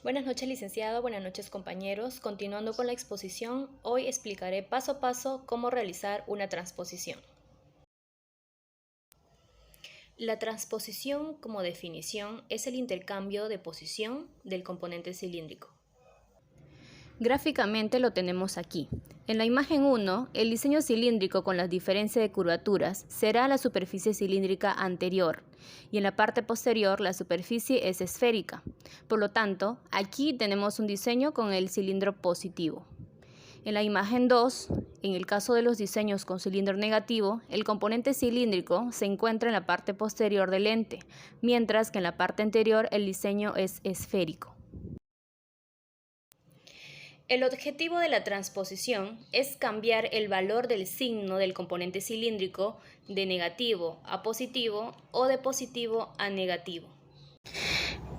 Buenas noches, licenciado. Buenas noches, compañeros. Continuando con la exposición, hoy explicaré paso a paso cómo realizar una transposición. La transposición, como definición, es el intercambio de posición del componente cilíndrico. Gráficamente lo tenemos aquí. En la imagen 1, el diseño cilíndrico con la diferencia de curvaturas será la superficie cilíndrica anterior y en la parte posterior la superficie es esférica. Por lo tanto, aquí tenemos un diseño con el cilindro positivo. En la imagen 2, en el caso de los diseños con cilindro negativo, el componente cilíndrico se encuentra en la parte posterior del lente, mientras que en la parte anterior el diseño es esférico. El objetivo de la transposición es cambiar el valor del signo del componente cilíndrico de negativo a positivo o de positivo a negativo.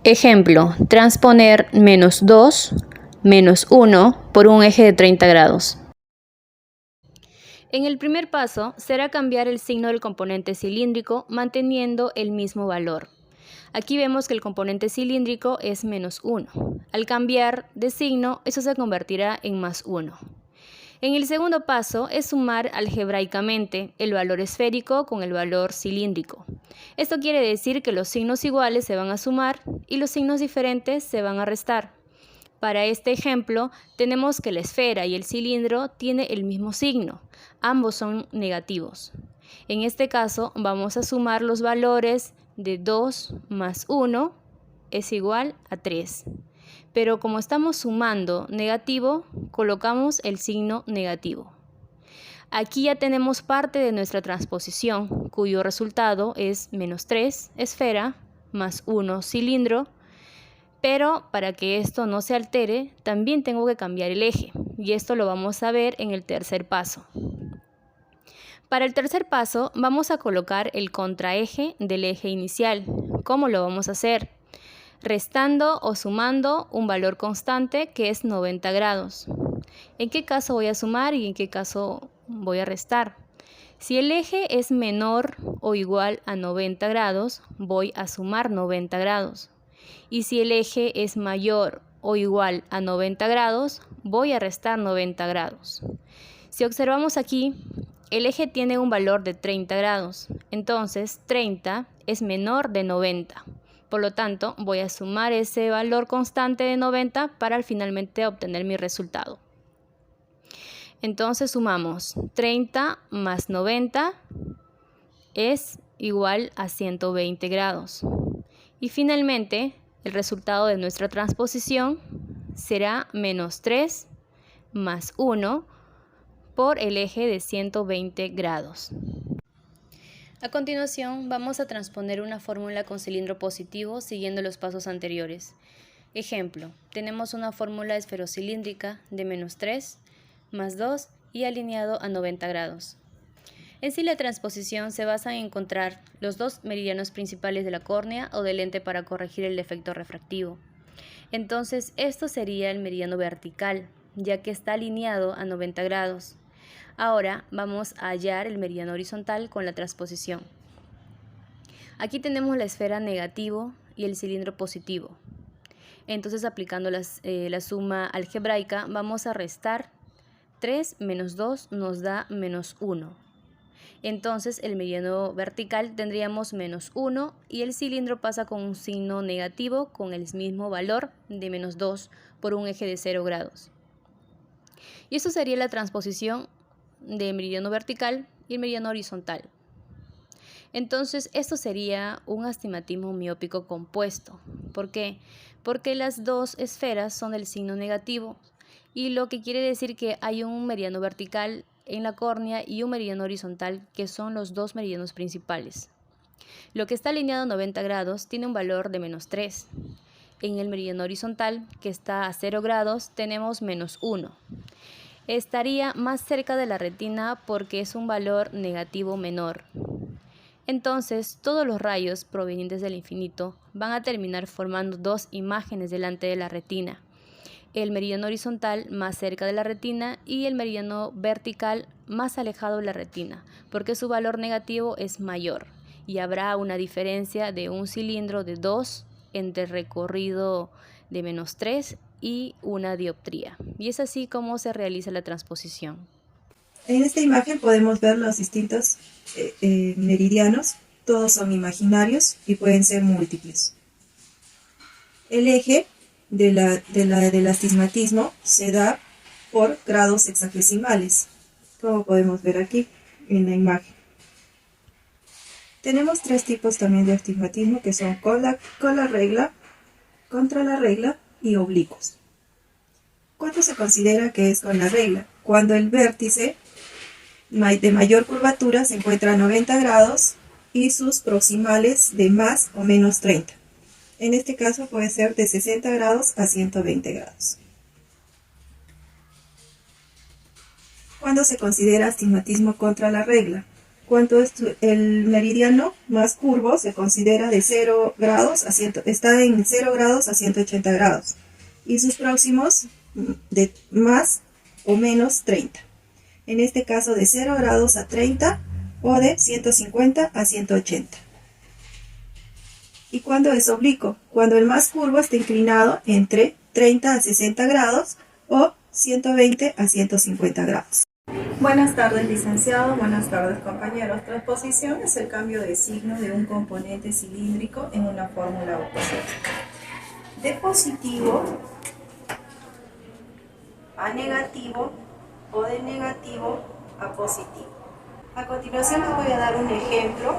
Ejemplo, transponer -2, -1 por un eje de 30 grados. En el primer paso será cambiar el signo del componente cilíndrico manteniendo el mismo valor. Aquí vemos que el componente cilíndrico es -1. Al cambiar de signo, eso se convertirá en +1. En el segundo paso es sumar algebraicamente el valor esférico con el valor cilíndrico. Esto quiere decir que los signos iguales se van a sumar y los signos diferentes se van a restar. Para este ejemplo, tenemos que la esfera y el cilindro tienen el mismo signo. Ambos son negativos. En este caso, vamos a sumar los valores de 2 más 1 es igual a 3. Pero como estamos sumando negativo, colocamos el signo negativo. Aquí ya tenemos parte de nuestra transposición, cuyo resultado es -3 esfera más 1 cilindro. Pero para que esto no se altere, también tengo que cambiar el eje, y esto lo vamos a ver en el tercer paso. Para el tercer paso vamos a colocar el contraeje del eje inicial. ¿Cómo lo vamos a hacer? Restando o sumando un valor constante que es 90 grados. ¿En qué caso voy a sumar y en qué caso voy a restar? Si el eje es menor o igual a 90 grados, voy a sumar 90 grados. Y si el eje es mayor o igual a 90 grados, voy a restar 90 grados. Si observamos aquí, el eje tiene un valor de 30 grados, entonces 30 es menor de 90. Por lo tanto, voy a sumar ese valor constante de 90 para finalmente obtener mi resultado. Entonces sumamos 30 más 90 es igual a 120 grados. Y finalmente, el resultado de nuestra transposición será -3 más 1 por el eje de 120 grados. A continuación, vamos a transponer una fórmula con cilindro positivo siguiendo los pasos anteriores. Ejemplo, tenemos una fórmula esferocilíndrica de -3 más 2 y alineado a 90 grados. En sí, la transposición se basa en encontrar los dos meridianos principales de la córnea o del lente para corregir el efecto refractivo. Entonces, esto sería el meridiano vertical, ya que está alineado a 90 grados. Ahora vamos a hallar el meridiano horizontal con la transposición. Aquí tenemos la esfera negativo y el cilindro positivo. Entonces, aplicando la suma algebraica, vamos a restar 3 menos 2 nos da -1. Entonces el meridiano vertical tendríamos -1 y el cilindro pasa con un signo negativo con el mismo valor de -2 por un eje de 0 grados. Y eso sería la transposición del meridiano vertical y el meridiano horizontal. Entonces esto sería un astigmatismo miópico compuesto. ¿Por qué? Porque las dos esferas son del signo negativo y lo que quiere decir que hay un meridiano vertical en la córnea y un meridiano horizontal que son los dos meridianos principales. Lo que está alineado a 90 grados tiene un valor de -3. En el meridiano horizontal, que está a 0 grados, tenemos -1. Estaría más cerca de la retina porque es un valor negativo menor. Entonces, todos los rayos provenientes del infinito van a terminar formando dos imágenes delante de la retina. El meridiano horizontal más cerca de la retina y el meridiano vertical más alejado de la retina, porque su valor negativo es mayor y habrá una diferencia de un cilindro de 2 entre el recorrido de -3 y una dioptría. Y es así como se realiza la transposición. En esta imagen podemos ver los distintos meridianos. Todos son imaginarios y pueden ser múltiples. El eje del astigmatismo se da por grados hexagesimales, como podemos ver aquí en la imagen. Tenemos tres tipos también de astigmatismo, que son con la regla, contra la regla y oblicuos. ¿Cuánto se considera que es con la regla? Cuando el vértice de mayor curvatura se encuentra a 90 grados y sus proximales de más o menos 30. En este caso puede ser de 60 grados a 120 grados. ¿Cuándo se considera astigmatismo contra la regla? Cuando el meridiano más curvo se considera de 0 grados a 100, está en 0 grados a 180 grados y sus próximos de más o menos 30. En este caso de 0 grados a 30 o de 150 a 180. ¿Y cuándo es oblicuo? Cuando el más curvo está inclinado entre 30 a 60 grados o 120 a 150 grados. Buenas tardes, licenciado. Buenas tardes, compañeros. Transposición es el cambio de signo de un componente cilíndrico en una fórmula automática. De positivo a negativo o de negativo a positivo. A continuación les voy a dar un ejemplo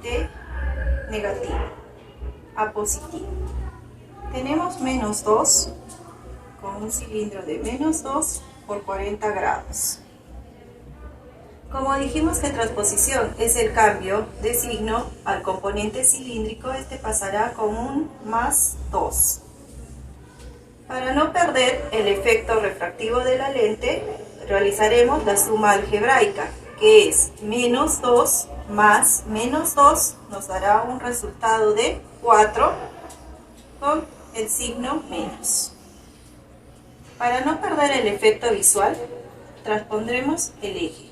de negativo a positivo. Tenemos -2 con un cilindro de -2 por 40 grados. Como dijimos que transposición es el cambio de signo al componente cilíndrico, este pasará con un +2. Para no perder el efecto refractivo de la lente, realizaremos la suma algebraica, que es -2 más -2 nos dará un resultado de 4 con el signo menos. Para no perder el efecto visual, transpondremos el eje.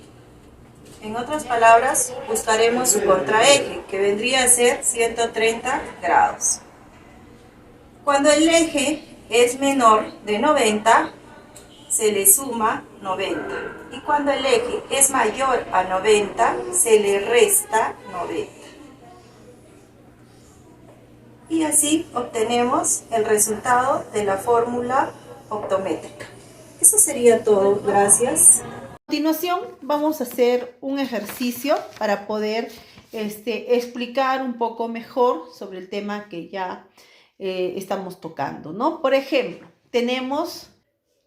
En otras palabras, buscaremos su contraeje, que vendría a ser 130 grados. Cuando el eje es menor de 90, se le suma 90. Y cuando el eje es mayor a 90, se le resta 90. Y así obtenemos el resultado de la fórmula optométrica. Eso sería todo. Gracias. A continuación vamos a hacer un ejercicio para poder explicar un poco mejor sobre el tema que ya estamos tocando, ¿no? Por ejemplo, tenemos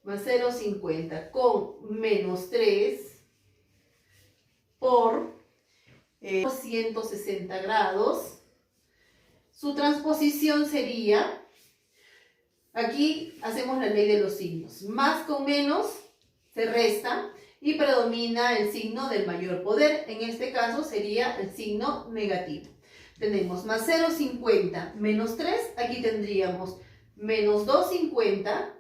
más 0,50 con -3 por 160 grados. Su transposición sería, aquí hacemos la ley de los signos, más con menos se resta y predomina el signo del mayor poder, en este caso sería el signo negativo. Tenemos más 0,50 menos 3, aquí tendríamos menos 2,50,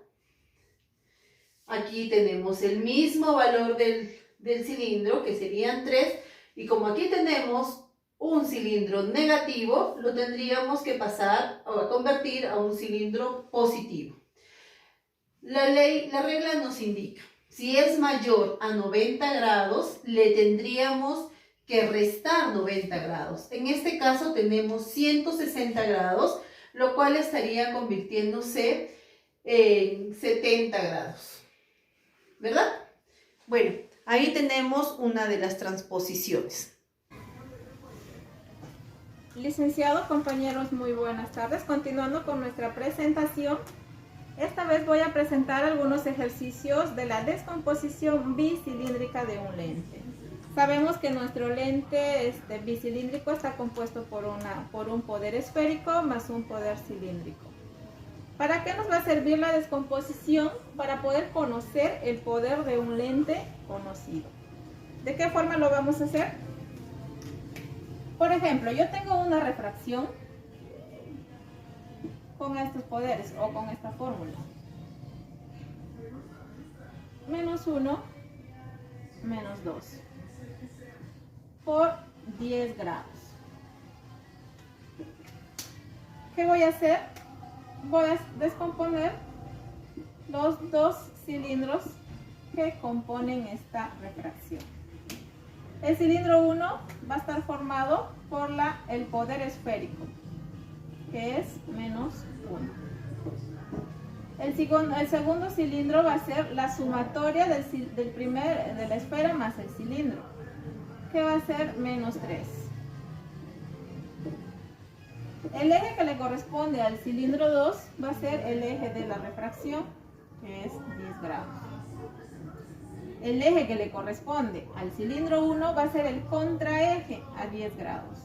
aquí tenemos el mismo valor del cilindro, que serían 3, y como aquí tenemos un cilindro negativo, lo tendríamos que pasar o a convertir a un cilindro positivo. La regla nos indica, si es mayor a 90 grados, le tendríamos que restar 90 grados. En este caso tenemos 160 grados, lo cual estaría convirtiéndose en 70 grados. ¿Verdad? Bueno, ahí tenemos una de las transposiciones. Licenciado, compañeros, muy buenas tardes. Continuando con nuestra presentación, esta vez voy a presentar algunos ejercicios de la descomposición bicilíndrica de un lente. Sabemos que nuestro lente bicilíndrico está compuesto por un poder esférico más un poder cilíndrico. ¿Para qué nos va a servir la descomposición? Para poder conocer el poder de un lente conocido. ¿De qué forma lo vamos a hacer? Por ejemplo, yo tengo una refracción con estos poderes o con esta fórmula. -1, -2 por 10 grados. ¿Qué voy a hacer? voy a descomponer los dos cilindros que componen esta refracción. El cilindro 1 va a estar formado por el poder esférico, que es menos 1. El segundo cilindro va a ser la sumatoria de la esfera más el cilindro, que va a ser menos 3. El eje que le corresponde al cilindro 2 va a ser el eje de la refracción, que es 10 grados. El eje que le corresponde al cilindro 1 va a ser el contraeje a 10 grados.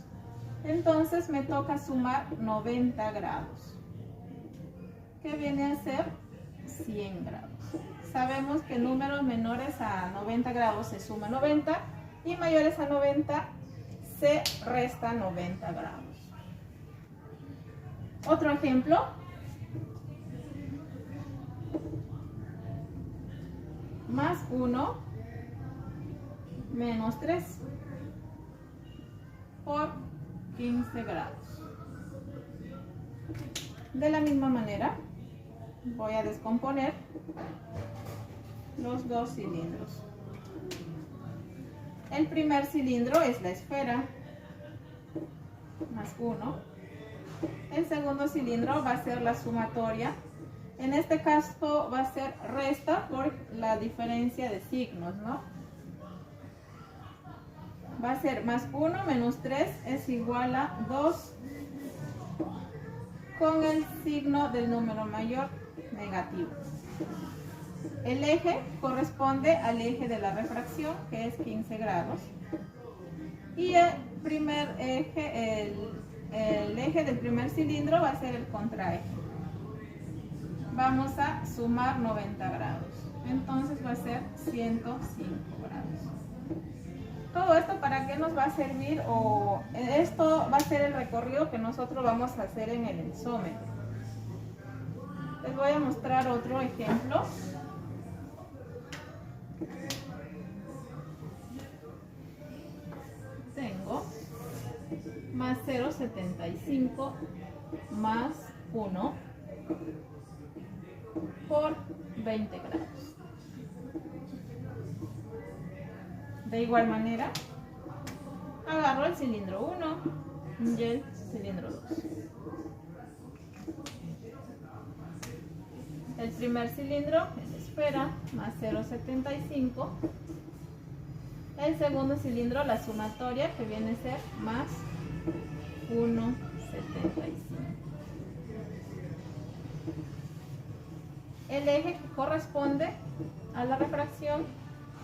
Entonces me toca sumar 90 grados, que viene a ser 100 grados. Sabemos que números menores a 90 grados se suma 90 y mayores a 90 se resta 90 grados. Otro ejemplo. Más 1 menos 3 por 15 grados. De la misma manera, voy a descomponer los dos cilindros. El primer cilindro es la esfera, más 1. El segundo cilindro va a ser la sumatoria. En este caso va a ser resta por la diferencia de signos, ¿no? Va a ser más 1 menos 3 es igual a 2 con el signo del número mayor negativo. El eje corresponde al eje de la refracción, que es 15 grados. Y el primer eje, el eje del primer cilindro va a ser el contraeje. Vamos a sumar 90 grados. Entonces va a ser 105 grados. Todo esto, ¿para qué nos va a servir? Esto va a ser el recorrido que nosotros vamos a hacer en el ensómetro. Les voy a mostrar otro ejemplo. Tengo más 0,75 más 1 por 20 grados. De igual manera, agarro el cilindro 1 y el cilindro 2. El primer cilindro es esfera, más 0,75. El segundo cilindro, la sumatoria, que viene a ser más 1,75. El eje que corresponde a la refracción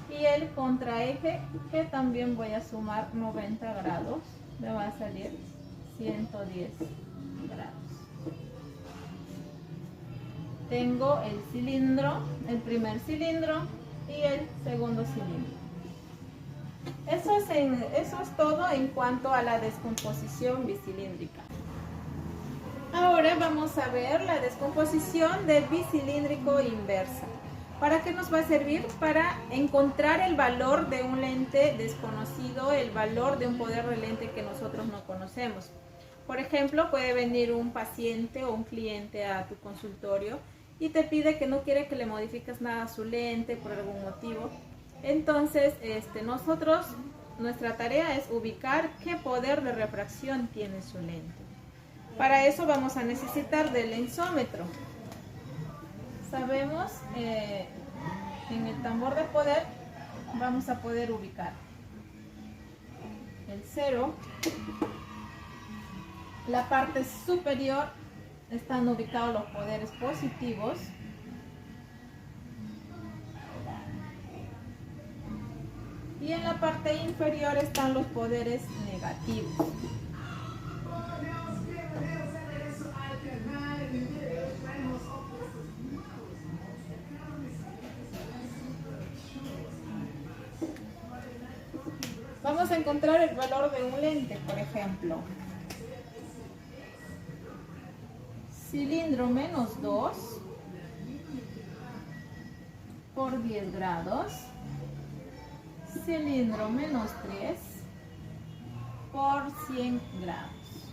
y el contraeje, que también voy a sumar 90 grados, me va a salir 110 grados. Tengo el cilindro, el primer cilindro y el segundo cilindro. Eso es todo en cuanto a la descomposición bicilíndrica. Ahora vamos a ver la descomposición del bicilíndrico inversa. ¿Para qué nos va a servir? Para encontrar el valor de un lente desconocido, el valor de un poder de lente que nosotros no conocemos. Por ejemplo, puede venir un paciente o un cliente a tu consultorio y te pide que no quiere que le modifiques nada a su lente por algún motivo. Entonces, nuestra tarea es ubicar qué poder de refracción tiene su lente. Para eso vamos a necesitar del lensómetro. Sabemos, en el tambor de poder vamos a poder ubicar el 0. La parte superior están ubicados los poderes positivos. Y en la parte inferior están los poderes negativos. Vamos a encontrar el valor de un lente, por ejemplo. Cilindro menos 2 por 10 grados. Cilindro menos 3 por 100 grados.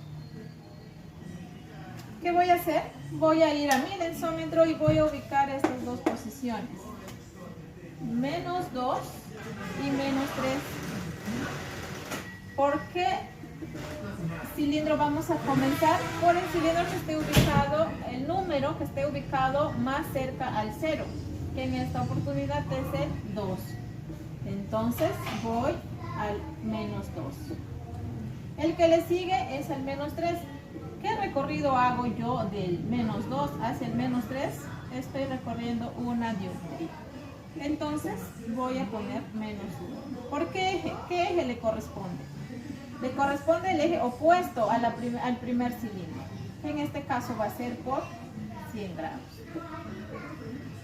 ¿Qué voy a hacer? Voy a ir a mi densómetro y voy a ubicar estas dos posiciones. Menos 2 y menos 3. ¿Por qué cilindro vamos a comenzar? Por el cilindro que esté ubicado, el número que esté ubicado más cerca al 0, que en esta oportunidad es el 2. Entonces voy al menos 2. El que le sigue es el menos 3. ¿Qué recorrido hago yo del menos 2 hacia el menos 3? Estoy recorriendo una dioptría. Entonces voy a poner menos 1. ¿Por qué eje? ¿Qué eje le corresponde? Le corresponde el eje opuesto a al primer cilindro, que en este caso va a ser por 100 grados.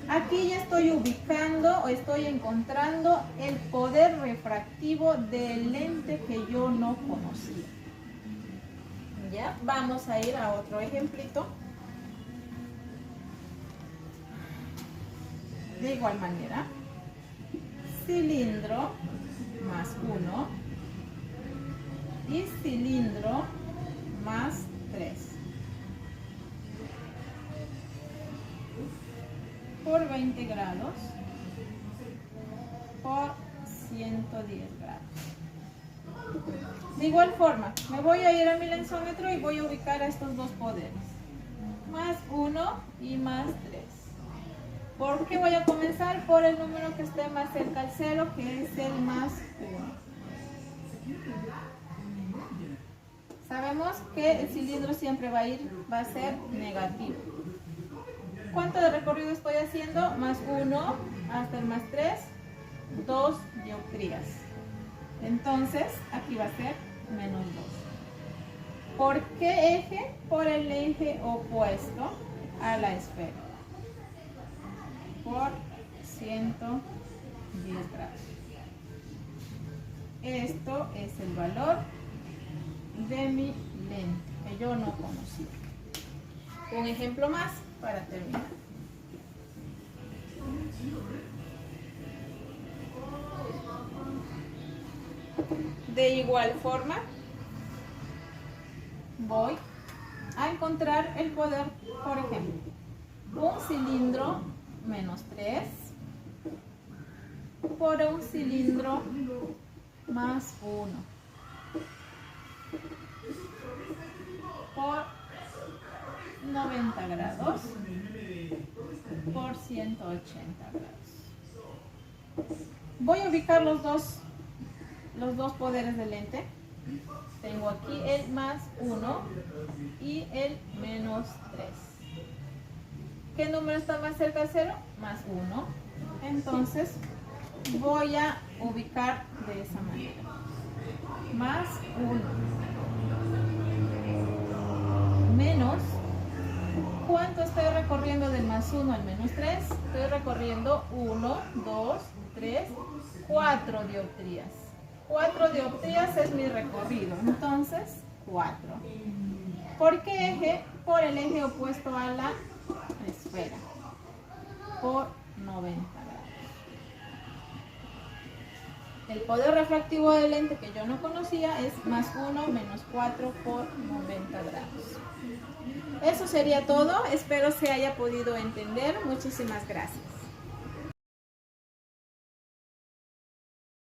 Aquí ya estoy ubicando o estoy encontrando el poder refractivo del lente que yo no conocía. Ya, vamos a ir a otro ejemplito. De igual manera, cilindro más 1 y cilindro más 3 por 20 grados por 110 grados. De igual forma, me voy a ir a mi lensómetro y voy a ubicar a estos dos poderes, más 1 y más 3. ¿Por qué voy a comenzar? Por el número que esté más cerca al 0, que es el más 1. Sabemos que el cilindro siempre va a ser negativo. ¿Cuánto de recorrido estoy haciendo? Más 1 hasta el más 3, 2 dioptrías. Entonces, aquí va a ser menos 2. ¿Por qué eje? Por el eje opuesto a la esfera. Por 110 grados. Esto es el valor de mi lente que yo no conocía. Un ejemplo más para terminar. De igual forma, voy a encontrar el poder, por ejemplo, un cilindro menos 3 por un cilindro más 1 por 90 grados por 180 grados. Voy a ubicar los dos poderes del lente. Tengo aquí el más 1 y el menos 3. ¿Qué número está más cerca del 0? Más 1. Entonces voy a ubicar de esa manera. Más 1 menos. ¿Cuánto estoy recorriendo del más 1 al menos 3? Estoy recorriendo 1, 2, 3, 4 dioptrías. 4 dioptrías es mi recorrido, entonces 4. ¿Por qué eje? Por el eje opuesto a la esfera, por 90 grados. El poder refractivo del lente que yo no conocía es más 1 menos 4 por 90 grados. Eso sería todo, espero se haya podido entender. Muchísimas gracias.